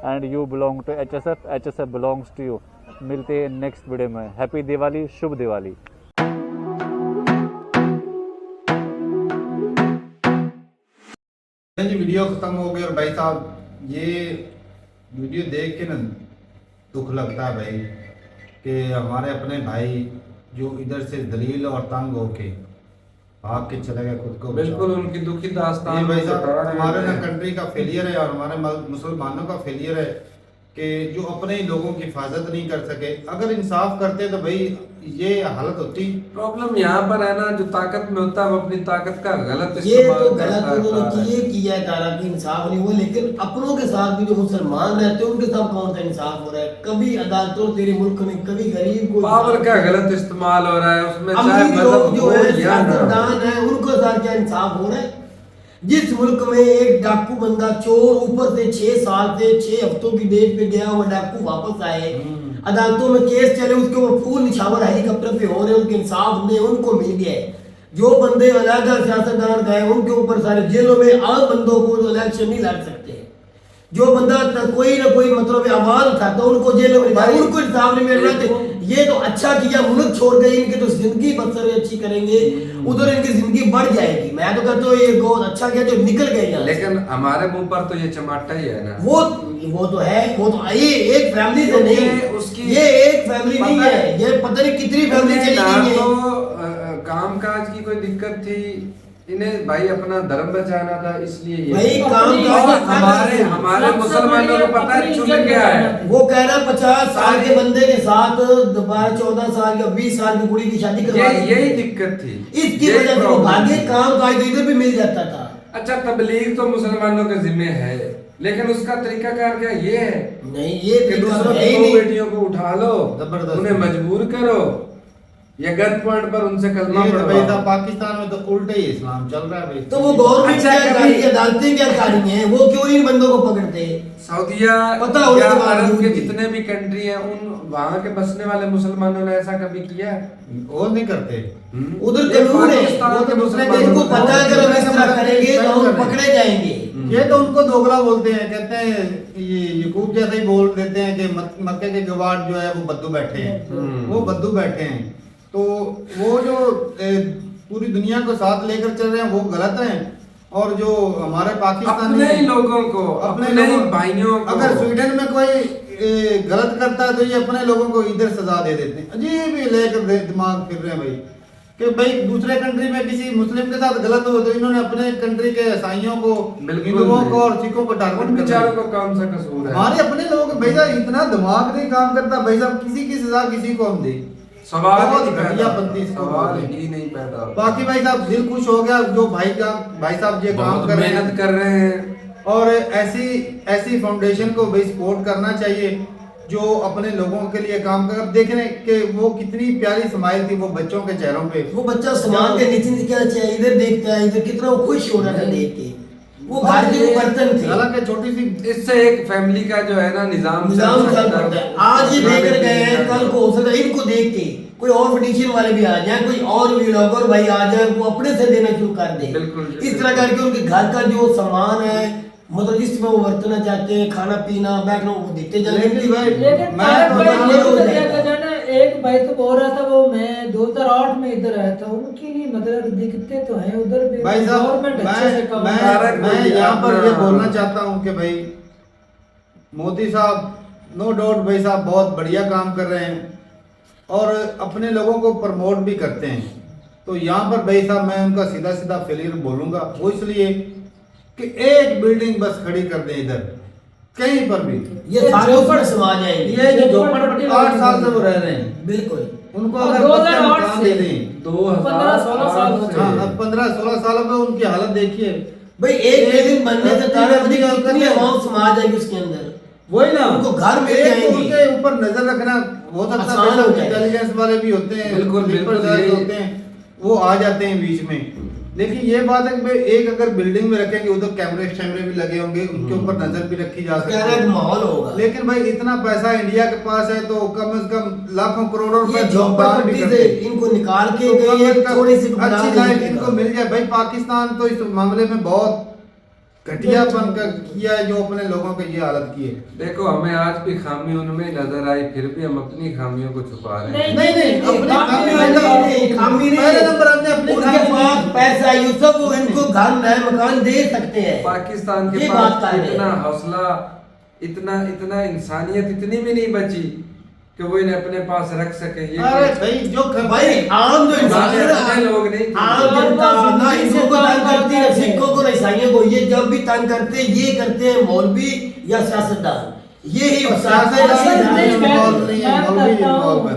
and you belong to HSF, HSF belongs to you. मिलते हैं नेक्स्ट वीडियो में। हैप्पी दिवाली, शुभ दिवाली। जी वीडियो खत्म हो गई। और भाई साहब ये वीडियो देख के ना दुख लगता है भाई कि हमारे अपने भाई जो इधर से दलील और तंग होके भाग के चले गए खुद को। बिल्कुल उनकी दुखी दास्तान। ये भाई साहब हमारे ना कंट्री का फेलियर है और हमारे मुसलमानों का फेलियर है कि जो अपने ही लोगों की हिफाजत नहीं कर सके। अगर इंसाफ करते तो भाई ये हालत होती। प्रॉब्लम यहाँ पर है ना, जो ताकत में होता है वो अपनी ताकत का गलत ये तो गलत उन्होंने ये किया है तारा की इंसाफ नहीं हुआ। लेकिन अपनों के साथ भी जो मुसलमान रहते हैं उनके साथ कौन सा इंसाफ हो रहा है? कभी अदालतों तेरे मुल्क में कभी गरीब को पावर का गलत इस्तेमाल हो रहा है उसमें, चाहे लोग जो है सियासतदान है उनको साथ क्या इंसाफ हो रहा है? जिस मुल्क में एक डाकू बंदा चोर ऊपर से 6 साल से 6 हफ्तों की डेट पे गया हुआ डाकू वापस आए, अदालतों में केस चले, उसके ऊपर फूल निछावर हेलीकॉप्टर पे हो रहे, उनके इंसाफ ने उनको मिल गया है। जो बंदे अलग सियासतदान गए उनके ऊपर सारे जेलों में आम बंदों को जो इलेक्शन नहीं लड़ सकते। जो बंदा कोई ना कोई मतलब आवाज उठाता उनको जेलों में उनको इंसाफ नहीं मिल रहा। ये तो अच्छा किया, मुल्क छोड़ गए, इनकी तो जिंदगी बसर अच्छी करेंगे, उधर इनकी जिंदगी बढ़ जाएगी। मैं तो कहता हूँ ये बहुत अच्छा किया जो निकल गए यहाँ। लेकिन हमारे मुंह पर तो ये चमाटा ही है ना। वो तो है, वो तो ये एक फैमिली से नहीं, उसकी ये एक फैमिली नहीं है, ये पता नहीं कितनी फैमिली चली गई है। तो कामकाज की कोई दिक्कत थी इन्हें भाई अपना धर्म बचाना था, इसलिए ये भाई काम और हमारे मुसलमानों को पता है चुन क्या है। वो कह रहा 50 साल के बंदे के साथ 12-14 साल या 20 साल की कुड़ी की शादी करवा दी। यही दिक्कत थी, इसकी वजह से वो भागे काम काज तो इधर भी मिल जाता था। अच्छा तबलीग तो मुसलमानों के जिम्मे है, लेकिन उसका तरीकाकार क्या ये है? नहीं ये कि दूसरों की बेटियों को उठा लो, उन्हें मजबूर करो, ये गन पॉइंट पर उनसे कलमा पढ़वाओ। पाकिस्तान में तो उल्टे ही इस्लाम चल रहा है भाई। तो वो गवर्नमेंट क्या करी, अदालतें क्या कर रही हैं, वो क्यों इन बंदों को पकड़ते? सऊदीया पता या अरब के जितने भी कंट्री हैं, उन वहाँ के बसने वाले मुसलमानों ने ऐसा कभी किया है? वो नहीं करते। उधर कानून है, वो तो दूसरे देश को पता है अगर हम इस तरह करेंगे तो हम पकड़े जाएंगे। ये तो उनको दोगला बोलते हैं, कहते हैं ये यकूब जैसे ही बोल देते हैं कि मक्के के गवार जो है वो बद्दू बैठे हैं, वो बद्दू बैठे हैं। तो वो जो पूरी दुनिया को साथ लेकर चल रहे हैं वो गलत है। और जो हमारे पाकिस्तान अपने ही लोगों को, अपने ही भाइयों को, अगर स्वीडन में कोई गलत करता है तो ये अपने लोगों को इधर सजा दे देते हैं। अजीब ही लेकर दिमाग फिर रहे हैं भाई कि भाई दूसरे कंट्री में किसी मुस्लिम के साथ गलत हो तो इन्होंने अपने कंट्री के ईसाइयों को, हिंदुओं को और सिखों को टारगेट कर बेचारों को कौन सा कसूर है? हमारे अपने लोगों को भाई साहब इतना दिमाग नहीं काम करता भाई साहब, किसी की सजा किसी को हम दे, सवाल ही नहीं पैदा। बाकी भाई साहब दिल खुश हो गया जो भाई साहब ये काम कर रहे हैं, मेहनत कर रहे हैं, और ऐसी फाउंडेशन को भी सपोर्ट करना चाहिए जो अपने लोगों के लिए काम कर। अब देख रहे हैं कि वो कितनी प्यारी स्माइल थी वो बच्चों के चेहरों पे। वो बच्चा सामान के नीचे से क्या चाहिए इधर देखता है, इधर कितना वो खुश हो रहा था देख के। वो भारतीय बर्तन थे, हालांकि छोटी सी, इससे एक फैमिली का जो है ना निजाम चल पड़ता है। आज ये लेकर गए हैं, कल को हो सकता है इनको देख के कोई और फर्नीचर वाले भी आ जाए, कोई और भी व्लॉगर भाई आ जाए, वो अपने से देना शुरू कर दे। इस तरह करके उनके घर का जो सामान है, मतलब जिसमें वो बरतना चाहते हैं, खाना पीना बैठना, वो देते जाएंगे। लेकिन एक भाई तो बोल रहा था वो मैं 2008 में इधर आया था, उनकी नहीं मतलब दिखते तो हैं उधर भी भाई साहब। मैं यहाँ पर ये बोलना चाहता हूँ कि भाई मोदी साहब नो डाउट भाई साहब बहुत बढ़िया काम कर रहे हैं और अपने लोगों को प्रमोट भी करते हैं। तो यहाँ पर भाई साहब मैं उनका सीधा सीधा फेलियर बोलूंगा, वो इसलिए कि एक बिल्डिंग बस खड़ी कर दें इधर कहीं पर भी, ये झोपड़ समाज है, ये जो झोपड़पट्टी 8 साल से वो रह रहे हैं, बिल्कुल उनको अगर 2008 से 15-16 साल, 15-16 सालों में उनकी हालत देखिए भाई। एक बिल्डिंग बनने से कितनी अमाउंट समाज है उसके अंदर, वही ना उनको घर मिल जाएंगे। उनके ऊपर नजर रखना हो सकता है, इंटेलिजेंस वाले भी होते हैं, बिल्कुल होते हैं, वो आ जाते हैं बीच में। लेकिन ये बात है कि एक अगर बिल्डिंग में रखेंगे उधर कैमरे भी लगे होंगे, उनके ऊपर नजर भी रखी जा सकती है, माहौल होगा। लेकिन भाई इतना पैसा इंडिया के पास है तो कम से कम लाखों करोड़ों रुपए झोपड़पट्टी से इनको निकाल के थोड़ी सी अच्छी लाइफ इनको मिल जाए। भाई पाकिस्तान तो इस मामले में बहुत घटियापन किया है जो अपने लोगों की ये हालत की है। देखो हमें आज भी खामी उनमें नजर आई, फिर भी हम अपनी खामियों को छुपा रहे हैं। नहीं खामी नहीं, पहले नंबर हमने अपने उनके पास पैसा यूसुफ वो इनको घर नए मकान दे सकते हैं। पाकिस्तान के पास इतना हौसला, इतना इंसानियत इतनी भी नहीं बची कि वो इन्हें अपने पास रख सके। ये अरे भाई जो भाई आम जो इंसान है ना, लोग नहीं, आम जनता ना हिंदुओं को तंग करती है, सिखों को, ईसाइयों को, ये जब भी तंग करते हैं ये करते हैं मौलवी या सियासतदान। ये ही सियासतदान भी इन्वॉल्व में,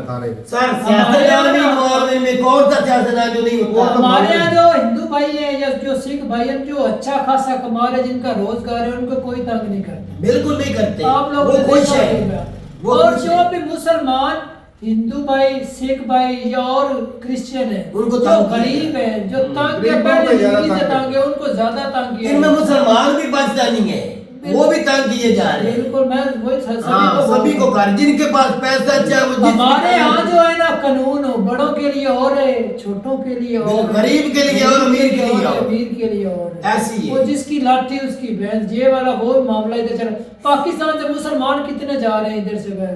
कौन सा सियासतदान जो नहीं होता। हमारे यहाँ जो हिंदू भाई है या जो सिख भाई है जो अच्छा खासा कमा रहे, जिनका रोजगार है, उनको कोई तंग नहीं करता, बिल्कुल नहीं करते, आप लोग खुश है। और जो भी मुसलमान, हिंदू भाई, सिख भाई या और क्रिश्चियन है, उनको जो गरीब है, जो तंग है, पहले जिंदगी से तंग है, उनको ज्यादा तंग किया। इनमें मुसलमान भी पाकिस्तानी है, वो भी तंग किए जा रहे हैं। बिल्कुल, मैं वही सभी को कर, जिनके पास पैसा चाहे वो, हमारे यहाँ जो है ना कानून हो, बड़ों के लिए और है, छोटों के लिए और, गरीब के लिए और अमीर के लिए, अमीर के लिए और, ऐसी है। वो जिसकी लाठी उसकी भैंस, ये वाला वो मामला इधर चल। पाकिस्तान से मुसलमान कितने जा रहे हैं इधर से बाहर,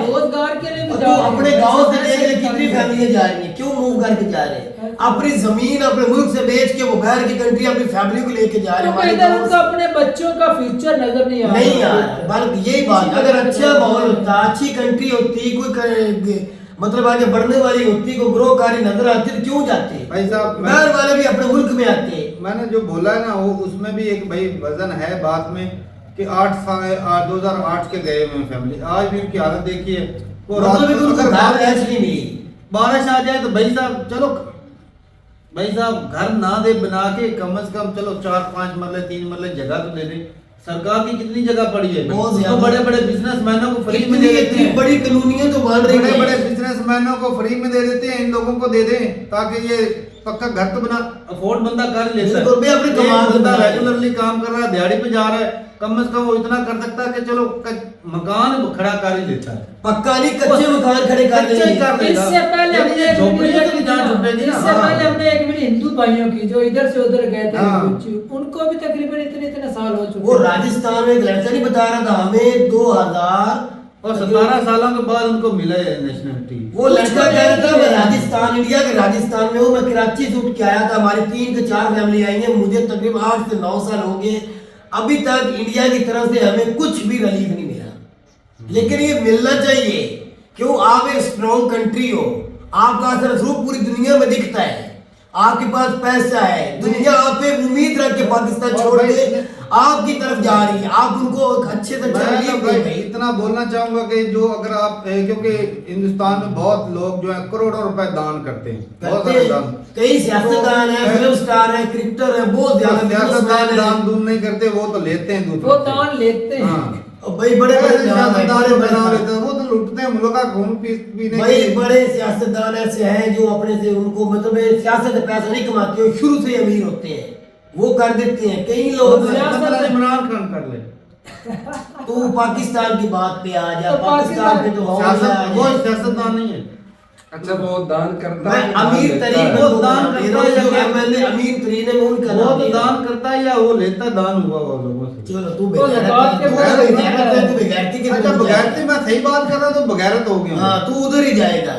रोजगार के लिए भी जा, अपने गाँव से देख ले कितनी फैमिलियां जा रही है, क्यों मूव करके जा रहे हैं, अपनी जमीन अपने मुल्क से बेच के वो बाहर की कंट्री अपनी फैमिली को लेके जा रहे हैं। इधर उनको अपने बच्चों का फ्यूचर नजर नहीं आ रहा, नहीं यार, बल्कि यही बात, अगर अच्छा माहौल होता, अच्छी कंट्री होती, कोई मतलब आगे बढ़ने वाली व्यक्ति को ग्रोहकारी नजर आती है, क्यों जाते हैं? भाई साहब बाहर वाले भी अपने मुल्क में आते हैं। मैंने जो बोला है ना वो उसमें भी एक भाई वजन है बात में कि 2008 के गए हुए फैमिली, आज भी उनकी हालत देखिए। वो रात मतलब को उनको अगर बारिश नहीं मिली, बारिश आ जाए तो भाई साहब चलो भाई साहब घर ना दे बना के कम से कम चलो 4-5 मरले 3 मरले जगह तो दे दे। सरकार की कितनी जगह पड़ी है, बहुत तो ज्यादा। बड़े बड़े बिजनेसमैनों को फ्री में इतनी दे देते इतनी हैं, बड़ी कानूनियत तो मान रही बड़े है। बड़े बिजनेसमैनों को फ्री में दे देते हैं, इन लोगों को दे दें ताकि ये पक्का घर तो बना अफोर्ड बंदा कर लेता है। बिल्कुल, मैं अपनी कमाल एक बंदा बना रहा है। रेगुलरली काम कर रहा है, दिहाड़ी पे जा रहा है, कम से कम वो इतना कर सकता है कि चलो मकान खड़ा कर ही लेता है। पक्का नहीं, कच्चे मकान खड़े कर कच्चे ही कर लेगा। इससे पहले लेकिन हमने ये एक झोपड़ियां वीडियो की जान छुपेगी ना। इससे पहले हमने एक वीडियो हिंदू भाइयों की जो इधर से उधर गए थे हाँ। उनको भी तकरीबन इतने साल हो चुके वो राजस्थान में एक लड़का नहीं बता रहा था हमें 2000 और 17 सालों के बाद उनको मिला है नेशनलिटी। वो लड़का कह रहा था मैं राजस्थान, इंडिया के राजस्थान में हूँ, मैं कराची से उठ के आया था, हमारी 3 से 4 फैमिली आई है, मुझे तकरीबन 8 से 9 साल हो गए, अभी तक इंडिया की तरफ से हमें कुछ भी रिलीफ नहीं मिला। लेकिन ये मिलना चाहिए, क्यों? आप एक स्ट्रॉन्ग कंट्री हो, आपका असर स्वरूप पूरी दुनिया में दिखता है, आपके पास पैसा है, दुनिया आप पे उम्मीद रख के पाकिस्तान छोड़ के आपकी तरफ जा रही है, आप उनको अच्छे से मैं इतना बोलना चाहूंगा कि जो अगर आप क्योंकि हिंदुस्तान में बहुत लोग जो है करोड़ों रुपए दान करते हैं, बहुत सारे दान, कई सियासतदान है, फिल्म स्टार है, क्रिकेटर है, बहुत ज्यादा सियासतदान दान दून नहीं करते, वो तो लेते हैं दूसरों वो से। दान लेते हैं। हाँ। और भाई बड़े बड़े सियासतदान बना लेते हैं, वो तो लूटते हैं मुल्क का खून पीने भाई के। बड़े सियासतदान ऐसे हैं जो अपने से उनको मतलब सियासत से पैसा नहीं कमाते हो, शुरू से अमीर होते हैं, वो कर देते हैं। कई लोग इमरान खान कर ले तो पाकिस्तान की बात पे आ जा, तो पाकिस्तान पे तो हो सियासत वो सियासतदान नहीं है। अच्छा वो दान करता मैं है कि अमीर दान तरीन लेता है? वो दान करता है जो या एमएलए अमीर तरीन है, मैं उनका वो नाम तो नहीं दान करता है या वो लेता है दान हुआ वो लोगों से। चलो तू वो लगात के बगैरती के अच्छा बगैरती मैं सही बात कर रहा हूँ तो बगैरत हो गया। हाँ तू उधर ही जाएगा।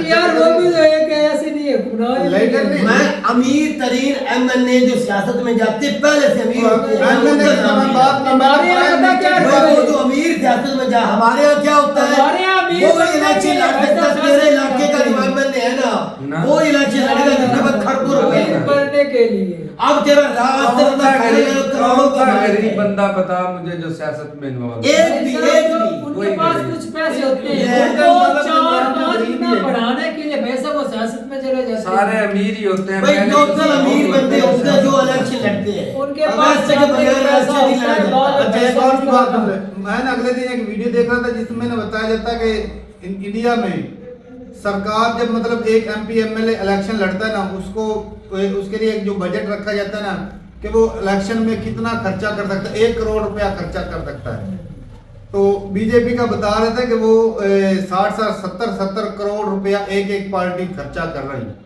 यार वो भी तो एक ऐसे नहीं है, गुनाह लेकिन नहीं। मैं अमीर तरीन एमएलए जो सियासत में जाते पहले से अमीर होते हैं, एमएलए उनका की नाम मैं नहीं बात लेता। हमारे यहाँ का क्या है? भाई वो जो अमीर सियासत में जा, हमारे यहाँ क्या होता है, हमारे यहाँ अमीर वो बनने इलाके के लिए लड़ सकता पैसा तेरे इलाके का जो चाहिए। एमएलए है ना। ना, वो इलाके लड़ेगा जिसके पास खरबों रुपए हैं। करने के लिए अब तेरा रास्ता कौन सा करोड़ों का मालिक गरीब है। बंदा बता मुझे जो सियासत में इन्वॉल्व एक भी उनके वही पास गरीब। कुछ पैसे होते ये हैं, तो उनको मतलब 4-5 गरीब गुना ही है। बढ़ाने के लिए पैसा वो सियासत में चले जाते हैं। सारे अमीर ही होते हैं। भाई मैंने टोटल किसी अमीर को बंदे नहीं होते हैं जो देखा। इलेक्शन लड़ते हैं। उनके अब पास ऐसे के बगैर पैसा इलेक्शन नहीं होता है, लड़ा बहुत जाता। अच्छा एक और भी बात सुन ले, मैंने अगले दिन एक वीडियो देख रहा था जिसमें ना बताया जाता है कि इंडिया में सरकार जब मतलब एक एमपी एमएलए इलेक्शन लड़ता है ना, उसको उसके लिए एक जो बजट रखा जाता है ना कि वो इलेक्शन में कितना खर्चा कर सकता है, 1 करोड़ रुपया खर्चा कर सकता है। तो बीजेपी का बता रहे थे कि वो 60-70 करोड़ रुपया एक पार्टी खर्चा कर रही है।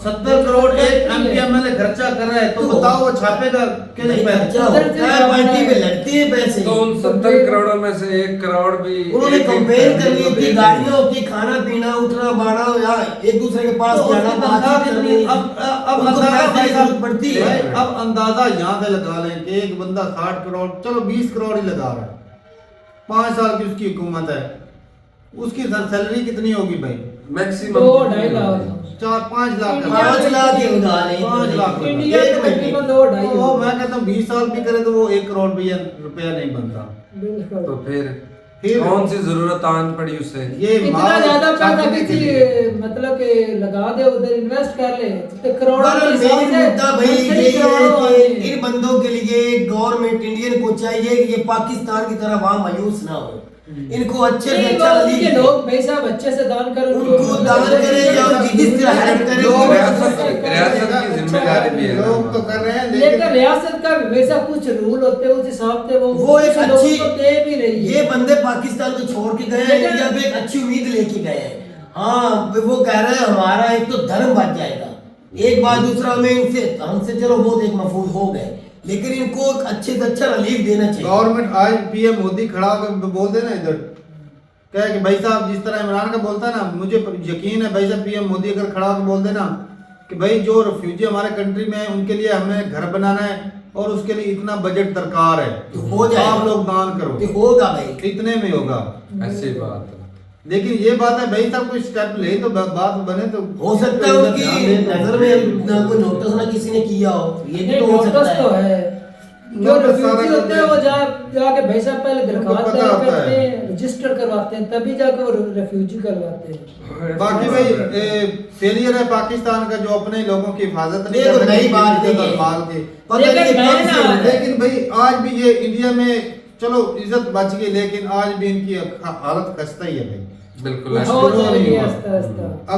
70 करोड़ एक एमपी एमएलए खर्चा कर रहा है, तो बताओ वो छापेगा कि नहीं खर्चा पैसा? होता है, पार्टी में लड़ते हैं पैसे। तो उन 70 करोड़ों में से 1 करोड़ भी उन्होंने एक-एक कंपेयर फैमिली करनी को होती, दे गाड़ियां होती, खाना पीना, उठना बाढ़ना, या एक दूसरे के पास तो जाना, उसकी तनख्वाह बातचीत कितनी? करनी। अब उनको अंदाजा पैसे की भाई जरूरत पड़ती है। भाई, अब अंदाजा यहाँ से लगा लें कि एक बंदा 60 करोड़, चलो 20 करोड़ ही लगा रहा है, 5 साल की उसकी हुकूमत है, उसकी सैलरी कितनी होगी भाई? मैक्सिमम 2-2.5 लाख 4-5 लाख का। 5 लाख ही उड़ा ले। 5 लाख इंडिया एक में महीने। तकरीबन 2-2.5 वो मैं कहता हूँ 20 साल भी करे तो वो 1 करोड़ भी रुपया नहीं बनता। बिल्कुल। तो फिर फिर कौन सी जरूरत आन पड़ी उसे? ये इतना माल ज्यादा पैसा छापने के किसी लिए। मतलब कि लगा दे, उधर इन्वेस्ट कर ले तो करोड़ों बहरहाल के हिसाब मेरी से मुद्दा भाई मंथली यही है करोड़ों आते कि हैं। इन बंदों के लिए गवर्नमेंट इंडियन को चाहिए कि ये पाकिस्तान की तरह वहां मायूस ना हो, इनको अच्छे से नहीं, अच्छा वो रिलीफ उनके दे। लोग भाई साहब अच्छे से दान करें, उनको दान करे या जिस तरह हेल्प करे, लोग रियासत की जिम्मेदारी भी है। लोग तो कर रहे हैं लेकिन लेकिन रियासत का भी वैसा कुछ रूल होते हैं, उस हिसाब से वो एक कुछ लोगों अच्छी को दे भी रही है। ये बंदे पाकिस्तान को छोड़ के गए हैं, लेकिन- इंडिया पे एक अच्छी उम्मीद लेके गए हैं। हाँ वो कह रहे हैं हमारा एक तो धर्म बच जाएगा, एक बात, दूसरा में इनसे हमसे चलो बहुत एक महफूज हो गए, लेकिन इनको एक अच्छे से अच्छा रिलीफ देना चाहिए। गवर्नमेंट आज पीएम मोदी खड़ा होकर बोल दे ना इधर, क्या है कि भाई साहब जिस तरह इमरान का बोलता है ना, मुझे यकीन है भाई साहब पीएम मोदी अगर खड़ा होकर बोल देना कि भाई जो रेफ्यूजी हमारे कंट्री में है उनके लिए हमें घर बनाना है और उसके लिए इतना बजट दरकार है, तो हो जाएगा। आप लोग दान करो, तो होगा भाई, इतने में होगा। ऐसी बात है। लेकिन ये बात है भाई साहब, कोई स्टेप ले तो बात बने तो हो सकता है उनकी नजर में कोई नोटिस ना किसी ने किया हो, ये भी तो हो सकता नोटिस तो है। है। जो रिफ्यूजी होते हैं वो जाके भाई साहब पहले दरखास्त करते हैं, रजिस्टर करवाते हैं, तभी जाके वो रेफ्यूजी करवाते हैं। बाकी भाई फेलियर है पाकिस्तान का, जो अपने लोगों की हिफाजत नहीं ये कर तो नई बात नहीं है। माल की। लेकिन लेकिन भाई आज भी ये इंडिया में चलो इज्जत बच गई, लेकिन आज भी इनकी हालत खस्ता ही है भाई, बिल्कुल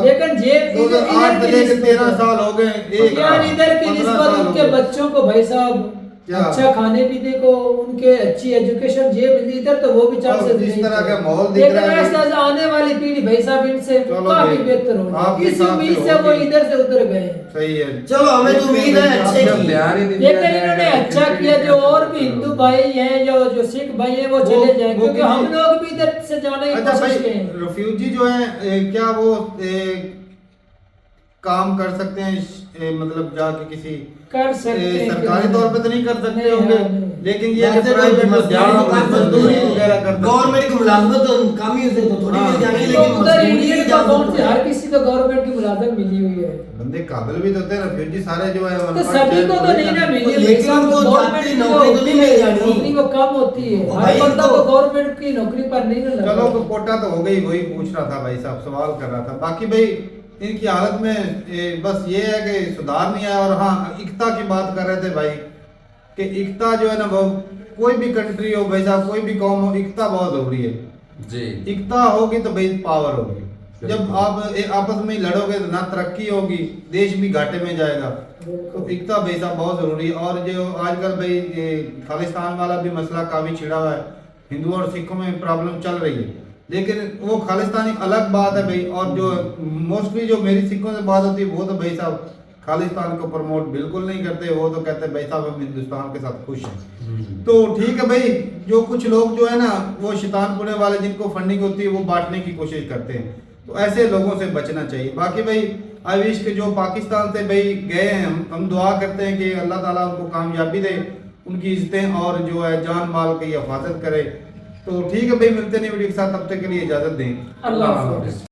लेकिन जे 2008 से लेकर 13 साल हो गए, एक यार इधर की निस्बत उनके बच्चों को भाई साहब अच्छा खाने पीने को, उनके अच्छी एजुकेशन जे मिली इधर तो वो भी चांस है। जिस तरह का माहौल दिख रहा है, लेकिन आने वाली पीढ़ी भाई साहब इनसे काफी बेहतर होगी, इस उम्मीद से वो इधर से उधर गए। सही है, चलो हमें तो उम्मीद है अच्छे की, लेकिन इन्होंने अच्छा किया। जो और भी हिंदू भाई हैं, जो सिख भाई हैं, वो चले जाए, क्योंकि हम लोग भी इधर से जाने की कोशिश करें। रिफ्यूजी जो है क्या वो काम कर सकते हैं, मतलब जाके किसी कर सकते हैं, सरकारी तौर पे तो नहीं कर सकते होंगे, लेकिन ये वैसे प्राइवेट कोई मजदूरी वगैरह करते गवर्नमेंट की मुलाजमत तो कम ही उसे तो थोड़ी मिल जाएगी, लेकिन उधर मजदूरी इंडियन की अकाउंट से इजाजत हर किसी को गवर्नमेंट की मुलाजमत मिली हुई है। बंदे काबिल भी तो होते हैं, रिफ्यूजी सारे जो है तो सभी को तो नहीं ना मिली, लेकिन उनको जाती नौकरी तो नहीं मिल जानी, नौकरी को कम होती है, हर भाई बंदा तो- को गवर्नमेंट की नौकरी पर नहीं ना लगा। चलो तो कोटा तो हो गई, वही पूछ रहा था भाई साहब, सवाल कर रहा था। बाकी भाई इनकी हालत में बस ये है कि सुधार नहीं आया। और हाँ, एकता की बात कर रहे थे भाई कि एकता जो है ना, वो कोई भी कंट्री हो भाई साहब, कोई भी कौम हो, एकता बहुत जरूरी है जी। एकता होगी तो भाई पावर होगी। जब आप आपस में लड़ोगे तो ना तरक्की होगी, देश भी घाटे में जाएगा। तो एकता भाई साहब बहुत जरूरी है। और जो आजकल भाई ये खालिस्तान वाला भी मसला काफी छिड़ा हुआ है, हिंदुओं और सिखों में प्रॉब्लम चल रही है, लेकिन वो खालिस्तानी अलग बात है भाई। और जो मोस्टली जो मेरी सिखों से बात होती है, वो तो भाई साहब खालिस्तान को प्रमोट बिल्कुल नहीं करते, वो तो कहते हैं भाई साहब हम हिंदुस्तान के साथ खुश हैं। तो ठीक है भाई, जो कुछ लोग जो है ना वो शैतानपुरे वाले, जिनको फंडिंग होती है वो बांटने की कोशिश करते हैं, तो ऐसे लोगों से बचना चाहिए। बाकी भाई आई विश के जो पाकिस्तान से भाई गए हैं, हम दुआ करते हैं कि अल्लाह ताला उनको कामयाबी दे, उनकी इज्जतें और जो है जान माल की हिफाजत करे। तो ठीक है भाई, मिलते नहीं वीडियो के साथ, तब तक के लिए इजाजत दें। अल्लाह हाफ़िज़।